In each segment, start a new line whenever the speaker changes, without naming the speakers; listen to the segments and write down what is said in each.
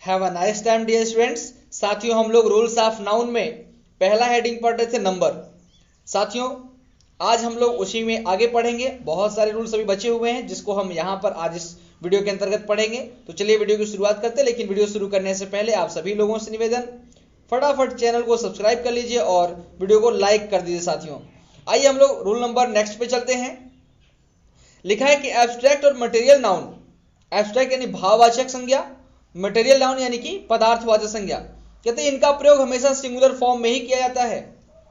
Have a nice time dear students. साथियों हम लोग रूल्स ऑफ नाउन में पहला हेडिंग पढ़ रहे थे नंबर। साथियों आज हम लोग उसी में आगे पढ़ेंगे। बहुत सारे रूल्स अभी बचे हुए हैं जिसको हम यहाँ पर आज इस वीडियो के अंतर्गत पढ़ेंगे। तो चलिए वीडियो की शुरुआत करते हैं, लेकिन वीडियो शुरू करने से पहले आप सभी लोगों से निवेदन, फटाफट चैनल को सब्सक्राइब कर लीजिए और वीडियो को लाइक कर दीजिए। साथियों आइए हम लोग रूल नंबर नेक्स्ट पे चलते हैं। लिखा है कि एब्स्ट्रैक्ट और मटेरियल नाउन, एब्स्ट्रैक्ट यानी भाववाचक संज्ञा, मटेरियल नाउन यानी कि पदार्थवाचक संज्ञा, कहते हैं इनका प्रयोग हमेशा सिंगुलर फॉर्म में ही किया जाता है,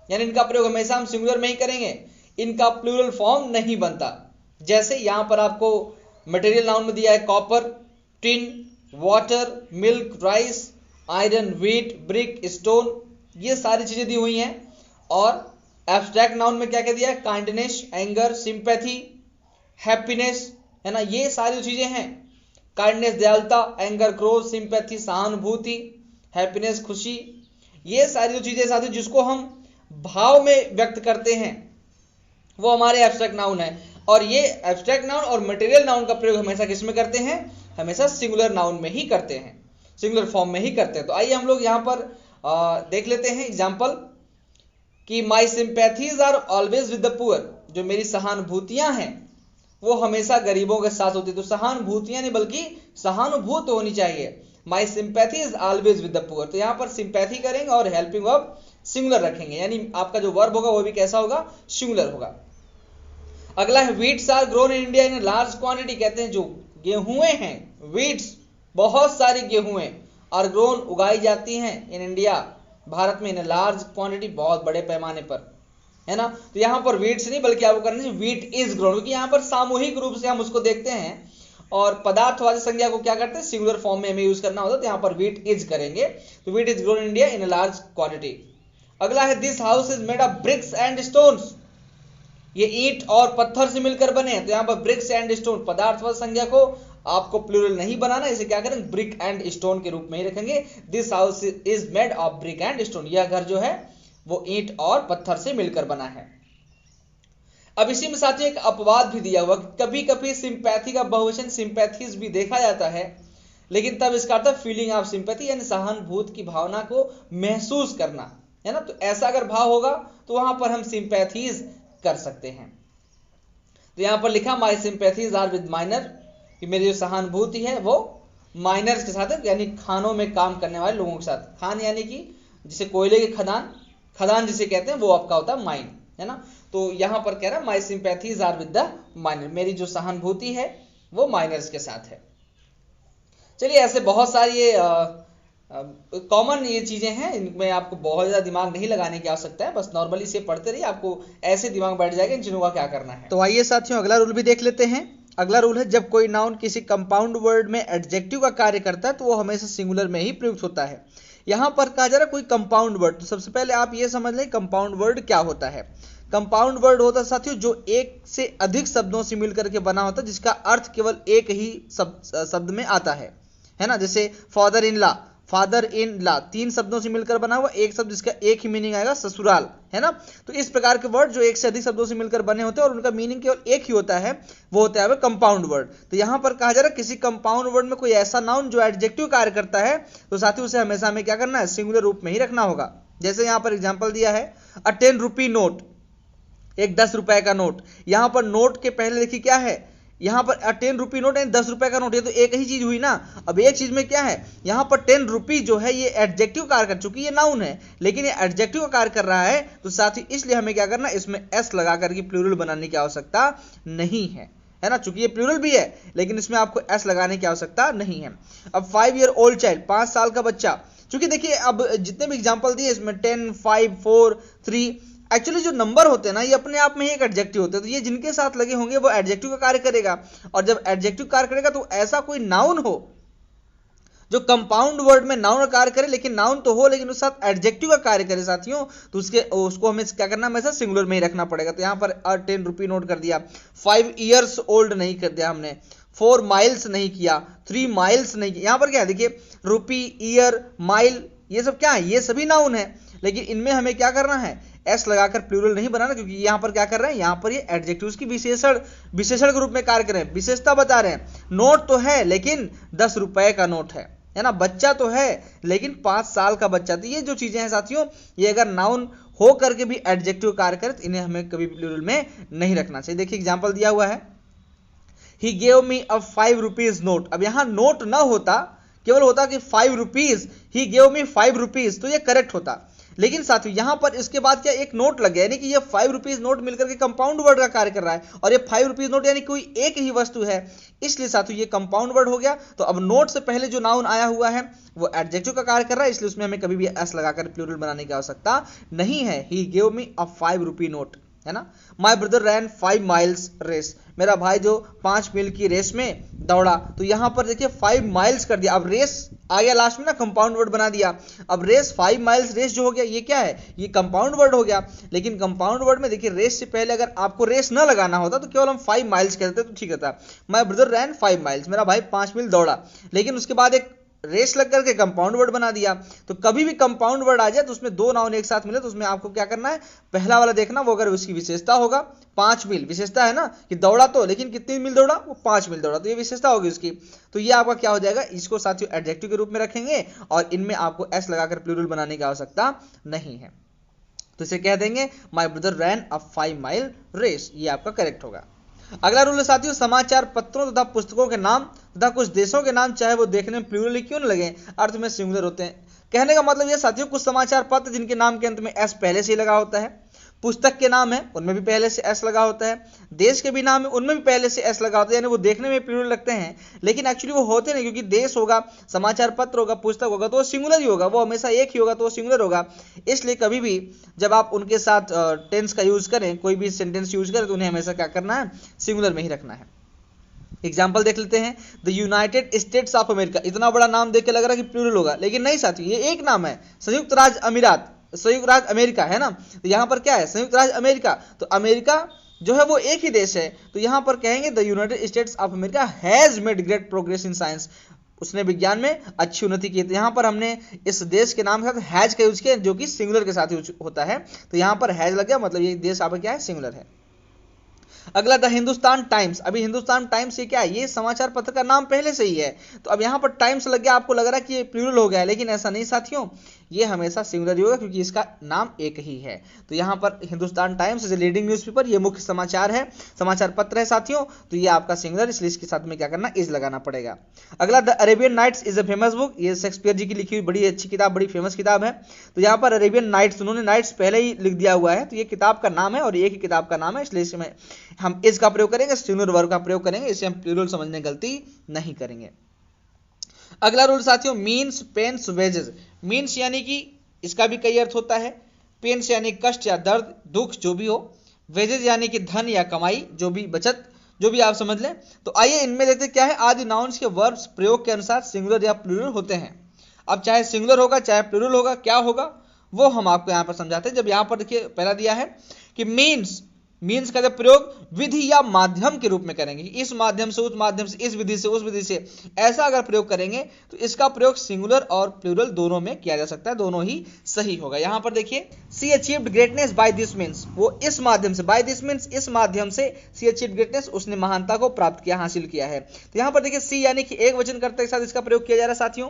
यानी इनका प्रयोग हमेशा हम सिंगुलर में ही करेंगे, इनका प्लूरल फॉर्म नहीं बनता। जैसे यहां पर आपको मटेरियल नाउन में दिया है copper, tin, water, milk, rice, iron, wheat, brick, stone, ये सारी चीजें दी हुई हैं। और एब्स्ट्रैक्ट नाउन में क्या क्या दिया है, काइंडनेस, एंगर, सिंपैथी, हैप्पीनेस, है ना, ये सारी चीजें हैं। काइंडनेस दयालुता, एंगर क्रोध, सिंपैथी सहानुभूति, हैप्पीनेस खुशी, ये सारी जो चीजें साथियों जिसको हम भाव में व्यक्त करते हैं वो हमारे एब्स्ट्रैक्ट नाउन है। और ये एब्स्ट्रैक्ट नाउन और मटेरियल नाउन का प्रयोग हमेशा किस में करते हैं, हमेशा सिंगुलर नाउन में ही करते हैं, सिंगुलर फॉर्म में ही करते हैं। तो आइए हम लोग यहां पर देख लेते हैं एग्जाम्पल कि my sympathies are always with the poor, जो मेरी सहानुभूतियां हैं वो हमेशा गरीबों के साथ होती है। तो सहानुभूतियां नहीं बल्कि सहानुभूत होनी चाहिए। My sympathy is always with the poor, तो यहां पर सिंपैथी करेंगे और हेल्पिंग वर्ब सिंगुलर रखेंगे, यानी आपका जो वर्ब होगा वो भी कैसा होगा, सिंगुलर होगा। अगला है wheats are grown in India in large quantity, कहते हैं जो गेहूं हैं, व्हीट्स बहुत सारी गेहूं आर ग्रोन उगाई जाती हैं इन इंडिया, भारत में, इन लार्ज क्वांटिटी बहुत बड़े पैमाने पर, है ना। तो यहां पर व्हीट्स नहीं बल्कि आपको करना है व्हीट इज ग्रोन, क्योंकि यहां पर सामूहिक रूप से हम उसको देखते हैं और पदार्थवाचक संज्ञा को क्या करते हैं सिंगुलर फॉर्म में हमें यूज करना होता है। तो यहां पर व्हीट इज करेंगे, तो wheat is grown in India in large quantity. अगला है this house is made of BRICS and stones, ये ईंट और पत्थर से मिलकर बने हैं। तो यहां पर ब्रिक्स एंड स्टोन पदार्थवाचक संज्ञा को आपको प्लूरल नहीं बनाना, इसे क्या करेंगे ब्रिक एंड स्टोन के रूप में ही रखेंगे। This house is made of brick and stone, यह घर जो है वो ईंट और पत्थर से मिलकर बना है। अब इसी में साथियों एक अपवाद भी दिया हुआ, कभी कभी सिंपैथी का बहुवचन सिंपैथीज भी देखा जाता है, लेकिन तब इसका अर्थ फीलिंग ऑफ सिंपैथी, यानी सहानुभूति की भावना को महसूस करना, है ना। तो ऐसा अगर भाव होगा तो वहां पर हम सिंपैथीज कर सकते हैं। तो यहां पर लिखा माई सिंपैथीज आर विद माइनर, कि मेरी जो सहानुभूति है वो माइनर्स के साथ है, यानी खानों में काम करने वाले लोगों के साथ। खान यानी कि जिसे कोयले के खदान, खदान जिसे कहते हैं वो आपका होता है माइन, है ना। तो यहां पर कह रहा है माई sympathies are with the minor, मेरी जो सहानुभूति है वो माइनर्स के साथ है। चलिए ऐसे बहुत सारी ये कॉमन ये चीजें हैं, इनमें आपको बहुत ज्यादा दिमाग नहीं लगाने की आवश्यकता है, बस नॉर्मली से पढ़ते रहिए, आपको ऐसे दिमाग बैठ जाएगा इन चीजों का क्या करना है। तो आइए साथियों अगला रूल भी देख लेते हैं। अगला रूल है जब कोई नाउन किसी कंपाउंड वर्ड में एडजेक्टिव का कार्य करता है तो वो हमेशा सिंगुलर में ही प्रयुक्त होता है। यहां पर कहा जा रहा है कोई कंपाउंड वर्ड, तो सबसे पहले आप ये समझ लें कंपाउंड वर्ड क्या होता है। कंपाउंड वर्ड होता है साथियों जो एक से अधिक शब्दों से मिलकर के बना होता है, जिसका अर्थ केवल एक ही शब्द में आता है ना। जैसे father in La, father in ला 3 शब्दों से मिलकर बना हुआ एक शब्द जिसका एक ही मीनिंग आएगा ससुराल, है ना। तो इस प्रकार के वर्ड जो एक से अधिक शब्दों से मिलकर बने होते हैं और उनका मीनिंग केवल एक ही होता है, वो होता है कंपाउंड वर्ड। तो यहां पर कहा जा रहा है किसी कंपाउंड वर्ड में कोई ऐसा नाउन जो एडजेक्टिव कार्य करता है तो साथियों उसे हमेशा हमें क्या करना है, सिंगुलर रूप में ही रखना होगा। जैसे यहां पर एग्जाम्पल दिया है अ 10 रुपी नोट, एक 10 रुपए का नोट। यहां पर नोट के पहले देखिए क्या है, यहां पर 10 रुपी नोट है, 10 रुपए का नोट, ये तो एक ही चीज हुई ना। अब एक चीज में क्या है, यहां पर 10 रुपी जो है ये एडजेक्टिव कार्य कर चुकी, ये नाउन है लेकिन ये एडजेक्टिव का कार्य कर रहा है, तो साथ ही इसलिए हमें क्या करना है, इसमें एस लगा करके प्लूरल बनाने की आवश्यकता नहीं है ना। चूंकि ये प्लूरल भी है लेकिन इसमें आपको एस लगाने की आवश्यकता नहीं है। अब 5 ईयर ओल्ड चाइल्ड, 5 साल का बच्चा, चूंकि देखिए अब जितने भी एग्जाम्पल दिए इसमें 10, 5, 4, 3, एक्चुअली जो नंबर होते हैं ना ये अपने आप में ही एक एडजेक्टिव होते हैं, तो ये जिनके साथ लगे होंगे वो एडजेक्टिव का कार्य करेगा। और जब एडजेक्टिव कार्य करेगा तो ऐसा कोई नाउन हो जो कंपाउंड वर्ड में नाउन का कार्य करे, लेकिन नाउन तो हो लेकिन उसके साथ एडजेक्टिव का कार्य करे साथियों, तो उसको हमें क्या करना है, हमेशा सिंगुलर में ही रखना पड़ेगा। तो यहां पर 10 रुपी नोट कर दिया, 5 ईयर्स ओल्ड नहीं कर दिया हमने, 4 माइल्स नहीं किया, 3 माइल्स नहीं किया। यहां पर क्या है देखिए, रुपी, ईयर, माइल, ये सब क्या है, ये सभी नाउन है, लेकिन इनमें हमें क्या करना है, एस लगाकर प्लूरल नहीं बनाना, क्योंकि यहां पर क्या कर रहे हैं, यहां पर ये एडजेक्टिव्स की विशेषण के रूप में कार्य कर रहे हैं, विशेषता बता रहे हैं। नोट तो है लेकिन 10 रुपए का नोट है, है ना, बच्चा तो है लेकिन 5 साल का बच्चा। तो ये जो चीजें हैं साथियों, ये अगर नाउन हो करके भी एडजेक्टिव कार्य करे तो इन्हें हमें कभी भी प्लूरल में नहीं रखना चाहिए। देखिए एग्जांपल दिया हुआ है, he gave me a 5 rupees note. अब यहां नोट ना होता, केवल होता कि 5 rupees, he gave me 5 rupees, तो ये करेक्ट होता। लेकिन साथियों यहां पर इसके बाद क्या एक नोट लग गया, यानी कि ये 5 रुपीज नोट मिलकर के कंपाउंड वर्ड का कार्य कर रहा है, और ये 5 रुपीज नोट यानी कोई एक ही वस्तु है, इसलिए साथियों ये कंपाउंड वर्ड हो गया। तो अब नोट से पहले जो नाउन आया हुआ है वो एडजेक्टिव का कार्य कर रहा है, इसलिए उसमें हमें कभी भी एस लगाकर प्लूरल बनाने की आवश्यकता नहीं है। He gave me a 5 rupee note, है ना। My brother ran 5 miles race, मेरा भाई जो 5 मील की रेस में दौड़ा। तो यहां पर देखिए 5 माइल्स कर दिया, अब रेस आ गया लास्ट में ना, कंपाउंड वर्ड बना दिया। अब रेस 5 माइल्स रेस जो हो गया ये क्या है, ये कंपाउंड वर्ड हो गया। लेकिन कंपाउंड वर्ड में देखिए रेस से पहले अगर आपको रेस ना लगाना होता तो केवल हम 5 माइल्स कहते तो ठीक रहता। माई ब्रदर रैन 5 माइल्स, मेरा भाई 5 मील दौड़ा, लेकिन उसके बाद एक रेस लग करके कंपाउंड वर्ड बना दिया। तो कभी भी कंपाउंड वर्ड आ जाए तो उसमें दो नाउन एक साथ मिले तो उसमें आपको क्या करना है, पहला वाला देखना, वो अगर उसकी विशेषता होगा, 5 मील विशेषता है ना कि दौड़ा, तो लेकिन कितनी मील दौड़ा, वो 5 मील दौड़ा, तो ये विशेषता होगी उसकी। तो ये आपका क्या हो जाएगा, इसको साथियों एडजेक्टिव के रूप में रखेंगे और इनमें आपको एस लगाकर प्लूरल बनाने की आवश्यकता नहीं है। तो इसे कह देंगे my brother ran a 5 mile race, ये आपका करेक्ट होगा। अगला रूल है साथियों, समाचार पत्रों तथा पुस्तकों के नाम तथा कुछ देशों के नाम चाहे वो देखने में प्लूरल क्यों न लगे, अर्थ में सिंगुलर होते हैं। कहने का मतलब यह साथियों, कुछ समाचार पत्र जिनके नाम के अंत में एस पहले से ही लगा होता है, पुस्तक के नाम है उनमें भी पहले से एस लगा होता है, देश के भी नाम है उनमें भी पहले से एस लगा होता है, यानी वो देखने में प्लूरल लगते हैं लेकिन एक्चुअली वो होते नहीं, क्योंकि देश होगा, समाचार पत्र होगा, पुस्तक होगा तो वो सिंगुलर ही होगा, वो हमेशा एक ही होगा तो वो सिंगुलर होगा। इसलिए कभी भी जब आप उनके साथ टेंस का यूज करें, कोई भी सेंटेंस यूज करें तो उन्हें हमेशा क्या करना है, सिंगुलर में ही रखना है। एग्जाम्पल देख लेते हैं, the United states of America, इतना बड़ा नाम देख के लग रहा है कि प्लूरल होगा, लेकिन नहीं साथियों ये एक नाम है, संयुक्त राज्य अमीरात, संयुक्त राज्य अमेरिका है ना। तो यहां पर क्या है, संयुक्त राज्य अमेरिका, तो अमेरिका जो है वो एक ही देश है। तो यहां पर कहेंगे the United states of America has made great progress in science, उसने विज्ञान में अच्छी उन्नति की। तो यहां पर हमने इस देश के नाम के साथ हैज का यूज किया जो कि सिंगुलर के साथ यूज होता है, तो यहां पर हैज लग गया, मतलब ये देश आपका क्या है, सिंगुलर है। अगला द हिंदुस्तान टाइम्स, अभी हिंदुस्तान टाइम्स ये क्या है, ये समाचार पत्र का नाम पहले से ही है, तो अब यहां पर टाइम्स लग गया, आपको लग रहा है कि ये प्लूरल हो गया है, लेकिन ऐसा नहीं साथियों, ये हमेशा सिंगुलर ही होगा क्योंकि इसका नाम एक ही है। तो यहां पर Hindustan times is leading newspaper, ये मुख्य समाचार है, समाचार पत्र है साथियों, तो ये आपका सिंगुलर, इसलिए इसके साथ में क्या करना, इज लगाना पड़ेगा। अगला the Arabian Nights is a famous book, ये शेक्सपियर जी की लिखी हुई बड़ी अच्छी किताब, बड़ी फेमस किताब है। तो यहाँ पर अरेबियन नाइट्स, उन्होंने नाइट्स पहले ही लिख दिया हुआ है, तो ये किताब का नाम है और एक ही किताब का नाम है, इसलिए इसमें हम इस का प्रयोग करेंगे, सिंगुलर वर्ब का प्रयोग करेंगे, इसे हम प्लूरल समझने की गलती नहीं करेंगे। अगला रूल साथियों, मीन्स पेन्स वेजेस, मीन्स यानी कि इसका भी कई अर्थ होता है, पेन्स यानी कष्ट या दर्द, दुख जो भी हो, वेजेस यानी कि धन या कमाई, जो भी बचत, जो भी आप समझ लें। तो आइए इनमें देखते क्या है, आदि नाउन्स के वर्ब्स प्रयोग के अनुसार सिंगुलर या प्लूरल होते हैं। अब चाहे सिंगुलर होगा चाहे प्लूरल होगा, क्या होगा वो हम आपको यहां पर समझाते हैं। जब यहां पर देखिए पहला दिया है कि मीन्स का जब प्रयोग विधि या माध्यम के रूप में करेंगे, इस माध्यम से उस माध्यम से, इस विधि से उस विधि से, ऐसा अगर प्रयोग करेंगे तो इसका प्रयोग सिंगुलर और प्लूरल दोनों में किया जा सकता है, दोनों ही सही होगा। यहां पर देखिए she achieved greatness by this means, वो इस माध्यम से, बाय दिस मीन्स इस माध्यम से, सी अचीव्ड ग्रेटनेस उसने महानता को प्राप्त किया, हासिल किया है। तो यहां पर देखिए सी यानी कि एक वचनकर्ता के साथ इसका प्रयोग किया जा रहा है साथियों,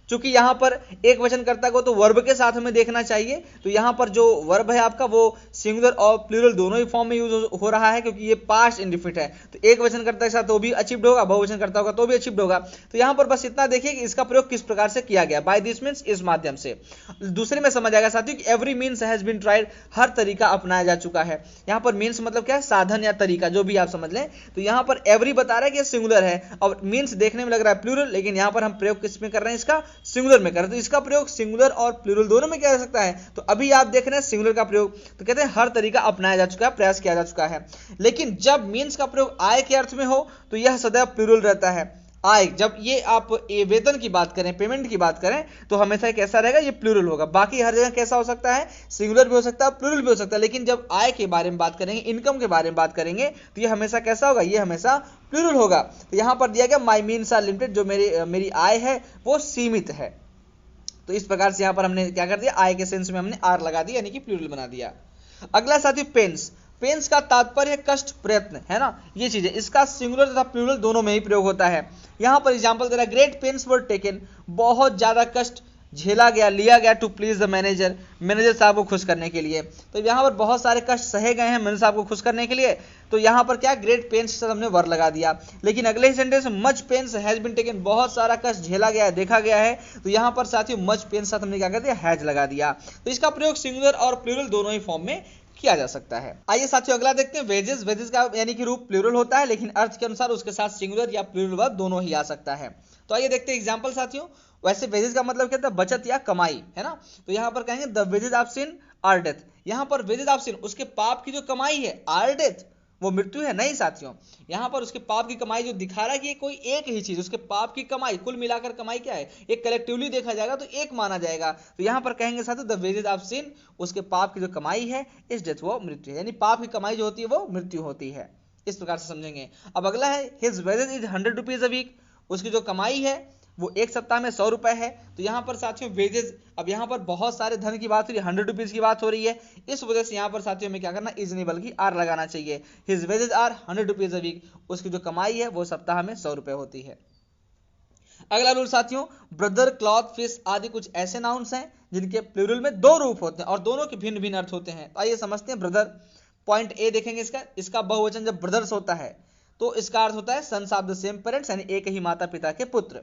चूंकि यहां पर एक वचनकर्ता को तो वर्ब के साथ हमें देखना चाहिए, तो यहां पर जो वर्ब है आपका वो सिंगुलर और प्लूरल दोनों ही फॉर्म में यूज हो रहा है, क्योंकि ये पास्ट इंडिफिनिट है। तो एक वचनकर्ता के साथ तो भी अचीव्ड होगा, बहुवचनकर्ता होगा तो भी अचीव्ड होगा। तो यहां पर बस इतना देखिए कि इसका प्रयोग किस प्रकार से किया गया, बाय दिस मीन्स इस माध्यम से। दूसरे में समझ आएगा साथियों कि every means has been tried, हर तरीका अपनाया जा चुका है। यहां पर मीन्स मतलब क्या है, साधन या तरीका, जो भी आप समझ लें। तो यहां पर एवरी बता रहा है कि सिंगुलर है और मीन्स देखने में लग रहा है प्लूरल, लेकिन यहां पर हम प्रयोग किस में कर रहे हैं, इसका सिंगुलर में कर रहे हैं। तो इसका प्रयोग सिंगुलर और प्लूरल दोनों में किया जा सकता है। तो अभी आप देख रहे हैं सिंगुलर का प्रयोग, तो कहते हैं हर तरीका अपनाया जा चुका है, प्रयास किया जा चुका है। लेकिन जब मीन्स का प्रयोग आय के अर्थ में हो तो यह सदैव प्लूरल रहता है। आय, जब ये आप वेतन की बात करें, पेमेंट की बात करें, तो हमेशा कैसा रहेगा, ये प्लूरल होगा। बाकी हर जगह कैसा हो सकता है, सिंगुलर भी हो सकता है, प्लूरल भी हो सकता है। लेकिन जब आय के बारे में बात करेंगे, इनकम के बारे में बात करेंगे, तो ये हमेशा कैसा होगा, ये हमेशा प्लूरल होगा। तो यहां पर दिया गया माई मीन्स आर लिमिटेड, जो मेरी आय है वो सीमित है। तो इस प्रकार से यहां पर हमने क्या कर दिया, आय के सेंस में हमने आर लगा दिया, यानी कि प्लूरल बना दिया। अगला साथी पेन्स, पेंस का तात्पर्य कष्ट, प्रयत्न, है ना, ये चीज है। इसका सिंगुलर तथा प्लूरल दोनों में ही प्रयोग होता है। यहां पर एग्जांपल दे रहा है, ग्रेट पेंस वर टेकन, बहुत ज्यादा कष्ट झेला गया, लिया गया, to please the manager, manager साहब को खुश करने के लिए। तो यहाँ पर बहुत सारे कष्ट सहे गए हैं मैनेजर साहब को खुश करने के लिए। तो यहाँ पर क्या, ग्रेट पेंस से हमने वर लगा दिया। लेकिन अगले ही सेंटेंस में much pains has been taken, बहुत सारा कष्ट झेला गया है, देखा गया है। तो यहाँ पर साथियों मच पेंस साथ हमने क्या कर दिया, हैज लगा दिया। तो इसका प्रयोग सिंगुलर और प्लूरल दोनों ही फॉर्म में किया जा सकता है। आइए साथियों अगला देखते हैं, वेजेस। वेजेस का यानी कि रूप प्लूरल होता है, लेकिन अर्थ के अनुसार उसके साथ सिंगुलर या प्लूरल वर्ब दोनों ही आ सकता है। तो आइए देखते हैं एग्जांपल साथियों। वैसे वेजेस का मतलब क्या था, बचत या कमाई, है ना। तो यहाँ पर कहेंगे the wages of sin are death. यहाँ पर वेजेस ऑफ सिन, उसके पाप की जो कमाई है, आर डेथ, वो मृत्यु है, नहीं साथियों। यहाँ पर उसके पाप की कमाई जो दिखा रहा है कि कोई एक ही चीज, उसके पाप की कमाई, कुल मिलाकर कमाई क्या है, एक कलेक्टिवली देखा जाएगा तो एक माना जाएगा। तो यहाँ पर कहेंगे साथियों द वेजेस ऑफ सिन, उसके पाप की जो कमाई है, इस डेथ, वो मृत्यु है, यानी पाप की कमाई जो होती है वो मृत्यु होती है। इस प्रकार से समझेंगे। अब अगला है, his wages is 100 rupees a week, उसकी जो कमाई है वो एक सप्ताह में 100 रुपए है। तो यहाँ पर साथियों वेजेस, अब यहाँ पर बहुत सारे धन की बात हो रही है, 100 रुपीज की बात हो रही है, इस वजह से यहाँ पर साथियों में क्या करना, इज नहीं बल्कि आर लगाना चाहिए। His wages are 100 rupees a week, उसकी जो कमाई है वो सप्ताह में 100 रुपए होती है। अगला रूल साथियों, ब्रदर, क्लॉथ, फिश आदि कुछ ऐसे नाउन्स हैं जिनके प्लूरल में दो रूप होते हैं और दोनों के भिन्न भिन्न अर्थ होते हैं। तो आइए समझते हैं। ब्रदर, पॉइंट ए देखेंगे इसका बहुवचन जब ब्रदर्स होता है तो इसका अर्थ होता है sons of the same parents, यानी एक ही माता पिता के पुत्र।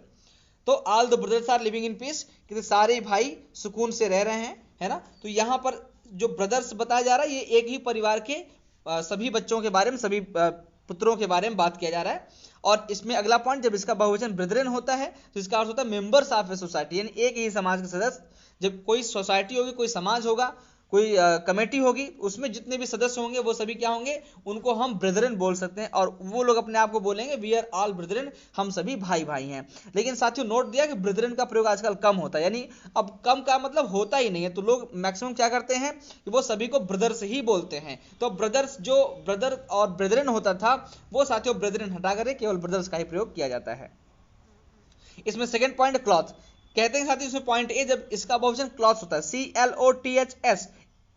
तो all the brothers are living in peace, कि सारे भाई सुकून से रह रहे हैं, है ना। तो यहाँ पर जो ब्रदर्स बताया जा रहा है, ये एक ही परिवार के सभी बच्चों के बारे में, सभी पुत्रों के बारे में बात किया जा रहा है। और इसमें अगला पॉइंट, जब इसका बहुवचन ब्रदरन होता है तो इसका अर्थ होता है मेंबर्स ऑफ ए सोसाइटी, यानी एक ही समाज के सदस्य। जब कोई सोसाइटी होगी, कोई समाज होगा, कोई कमेटी होगी, उसमें जितने भी सदस्य होंगे वो सभी क्या होंगे, उनको हम ब्रदरन बोल सकते हैं। और वो लोग अपने आप को बोलेंगे वी आर ऑल ब्रदरन, हम सभी भाई भाई हैं। लेकिन साथियों नोट दिया कि ब्रदरन का प्रयोग आजकल कम होता है, यानी अब कम का मतलब होता ही नहीं है। तो लोग मैक्सिमम क्या करते हैं कि वो सभी को ब्रदर्स ही बोलते हैं। तो ब्रदर्स, जो ब्रदर और ब्रदरन होता था, वो साथियों ब्रदरन हटा कर केवल ब्रदर्स का ही प्रयोग किया जाता है। इसमें सेकेंड पॉइंट क्लॉथ, कहते हैं साथियों इसमें पॉइंट ए, जब इसका बहुवचन क्लॉथ्स होता है, CLOTHS,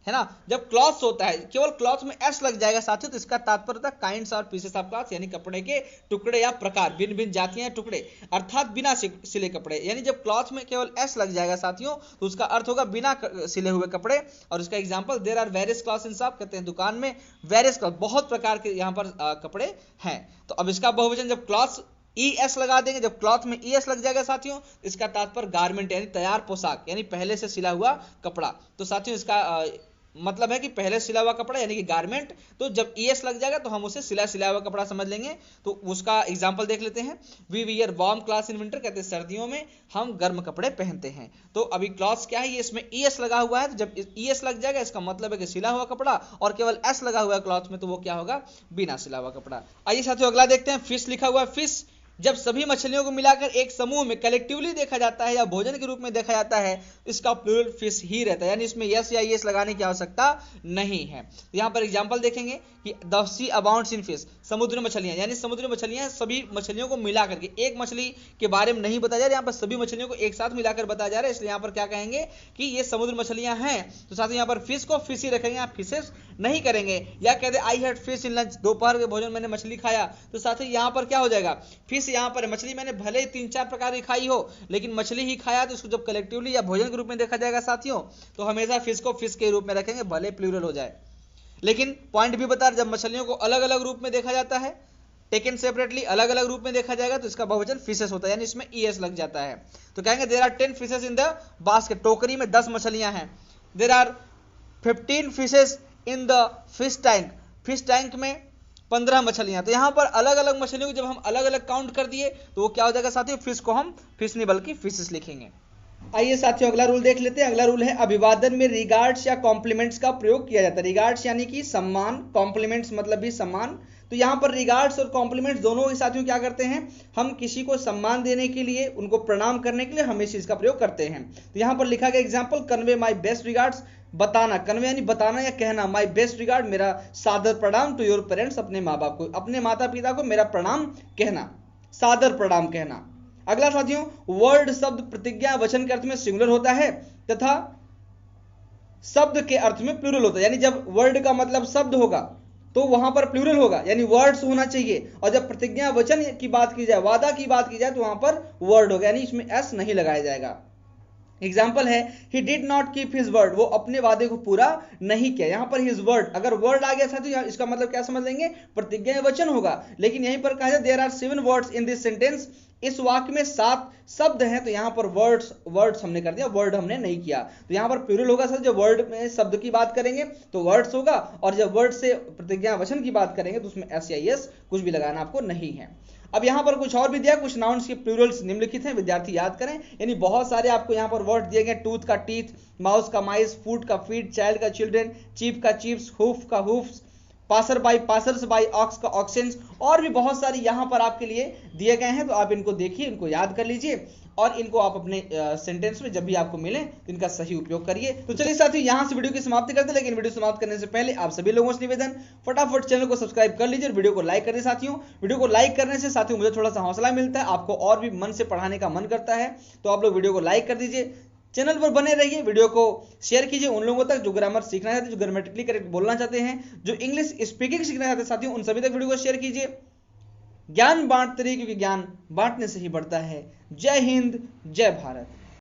है ना। जब क्लॉथ्स होता है, केवल क्लॉथ में एस लग जाएगा साथियों, तो इसका तात्पर्य होता है काइंड्स और पीसेस ऑफ क्लॉथ, यानी कपड़े के टुकड़े या प्रकार, भिन्न भिन्न जातियां टुकड़े, अर्थात बिना सिले कपड़े। यानी जब क्लॉथ में केवल एस लग जाएगा साथियों तो उसका अर्थ होगा बिना सिले हुए कपड़े। और उसका example, there are various clothes in shop, कहते हैं दुकान में वेरियस क्लॉथ, बहुत प्रकार के यहाँ पर कपड़े हैं। तो अब इसका बहुवचन जब क्लॉथ्स ES लगा देंगे, जब क्लॉथ में ES लग जाएगा साथियों, इसका तात्पर्य गारमेंट, यानी तैयार पोशाक, यानी पहले से सिला हुआ कपड़ा। तो साथियों इसका मतलब है कि पहले सिला हुआ कपड़ा, यानी कि गारमेंट। तो जब ES लग जाएगा तो हम उसे सिला हुआ कपड़ा समझ लेंगे। तो उसका एग्जांपल देख लेते हैं। We wear warm clothes in winter, कहते हैं सर्दियों में हम गर्म कपड़े पहनते हैं। तो अभी क्लॉथ्स क्या है, ये इसमें ES लगा हुआ है। तो जब ES लग जाएगा इसका मतलब है कि सिला हुआ कपड़ा, और केवल S लगा हुआ है क्लॉथ में, तो वो क्या होगा, बिना सिला हुआ कपड़ा। आइए साथियों अगला देखते हैं। फिश लिखा हुआ है। फिश जब सभी मछलियों को मिलाकर एक समूह में कलेक्टिवली देखा जाता है या भोजन के रूप में देखा जाता है, इसका प्लूरल फिश ही रहता है, यानी इसमें यस या यस लगाने की आवश्यकता नहीं है। तो यहाँ पर एग्जांपल देखेंगे कि the sea abounds in fish, समुद्री मछलियां, यानी समुद्री मछलियां सभी मछलियों को मिलाकर के, एक मछली के बारे में नहीं बताया जा रहा है, यहाँ पर सभी मछलियों को एक साथ मिलाकर बताया जा रहा है। इसलिए यहाँ पर क्या कहेंगे कि ये समुद्र मछलियां हैं। तो साथ ही यहाँ पर फिश को फिश ही रखेंगे, आप फिशेस नहीं करेंगे। या कहते I had fish in lunch, दोपहर के भोजन मैंने मछली खाया। तो साथ ही यहाँ पर क्या हो जाएगा, फिश यहाँ पर मछली मैंने भले ही 3-4 प्रकार की खाई हो, लेकिन मछली ही खाया, तो इसको जब कलेक्टिवली या भोजन के रूप में देखा जाएगा साथियों, तो हमेशा फिश को फिश के रूप में रखेंगे, भले प्लूरल हो जाए। लेकिन पॉइंट भी बता, जब मछलियों को अलग अलग रूप में देखा जाता है, टेकन सेपरेटली, अलग अलग रूप में देखा जाएगा, तो इसका बहुवचन फिशेस होता है, यानी इसमें ES लग जाता है। तो कहेंगे there are 10 fishes in the basket, टोकरी में 10 मछलियां हैं। There are 15 fishes in the fish tank, fish tank में 15 मछलियां। तो यहाँ पर अलग अलग मछलियों को जब हम अलग अलग काउंट कर दिए तो वो क्या हो जाएगा साथियों, फिश को हम फिश नहीं बल्कि फिशेस लिखेंगे। आइए साथियों अगला रूल देख लेते हैं। अगला रूल है अभिवादन में रिगार्ड्स या कॉम्प्लीमेंट्स का प्रयोग किया जाता है। रिगार्ड्स यानी कि सम्मान, कॉम्प्लीमेंट्स मतलब भी सम्मान। तो यहाँ पर रिगार्ड्स और कॉम्प्लीमेंट्स दोनों ही साथियों क्या करते हैं, हम किसी को सम्मान देने के लिए, उनको प्रणाम करने के लिए हम इस चीज का प्रयोग करते हैं। तो यहाँ पर लिखा गया example, convey my best regards, बताना, कन्वे यानी बताना या कहना, माई बेस्ट रिगार्ड मेरा सादर प्रणाम, टू योर पेरेंट्स, अपने माँ बाप को, अपने माता पिता को मेरा प्रणाम कहना, सादर प्रणाम कहना। अगला साथियों, वर्ड शब्द प्रतिज्ञा वचन के अर्थ में सिंगुलर होता है तथा शब्द के अर्थ में प्लूरल होता है। यानी जब वर्ड का मतलब शब्द होगा तो वहां पर प्लूरल होगा, यानी वर्ड्स होना चाहिए। और जब प्रतिज्ञा वचन की बात की जाए, वादा की बात की जाए, तो वहां पर वर्ड होगा, यानी इसमें एस नहीं लगाया जाएगा। एग्जाम्पल है he did not keep his word, वो अपने वादे को पूरा नहीं किया। यहां पर हिज वर्ड, अगर वर्ड आ गया था तो इसका मतलब क्या समझ लेंगे, प्रतिज्ञा वचन होगा। लेकिन यहीं पर कहा जाए there are 7 words in this sentence, इस वाक्य में 7 शब्द हैं, तो यहां पर वर्ड्स हमने कर दिया, वर्ड हमने नहीं किया। तो यहां पर प्लूरल होगा सर, जब वर्ड में शब्द की बात करेंगे तो वर्ड्स होगा, और जब वर्ड से प्रतिज्ञा वचन की बात करेंगे तो उसमें एस या एस कुछ भी लगाना आपको नहीं है। अब यहां पर कुछ और भी दिया, कुछ नाउन्स के प्लूरल्स निम्नलिखित हैं, विद्यार्थी याद करें। यानी बहुत सारे आपको यहां पर वर्ड दिए गए, टूथ का टीथ, माउस का माइस, फूट का फीट, चाइल्ड का चिल्ड्रेन, चीप का चीप्स, हूफ का hoofs, passer by passers by, ox का ऑक्सेंस, और भी बहुत सारी यहां पर आपके लिए दिए गए हैं। तो आप इनको देखिए, इनको याद कर लीजिए, और इनको आप अपने सेंटेंस में जब भी आपको मिले तो इनका सही उपयोग करिए। तो चलिए साथियों, यहां से वीडियो की समाप्ति करते हैं, लेकिन वीडियो समाप्त करने से पहले आप सभी लोगों से निवेदन, फटाफट चैनल को सब्सक्राइब कर लीजिए और वीडियो को लाइक करिए साथियों। वीडियो को लाइक करने से साथियों मुझे थोड़ा सा हौसला मिलता है, आपको और भी मन से पढ़ाने का मन करता है। तो आप लोग वीडियो को लाइक कर दीजिए, चैनल पर बने रहिए, वीडियो को शेयर कीजिए उन लोगों तक जो ग्रामर सीखना चाहते हैं, जो ग्रामेटिकली करेक्ट बोलना चाहते हैं, जो इंग्लिश स्पीकिंग सीखना चाहते हैं साथियों, उन सभी तक वीडियो को शेयर कीजिए। ज्ञान बांटते रहिए, क्योंकि ज्ञान बांटने से ही बढ़ता है। जय हिंद, जय भारत।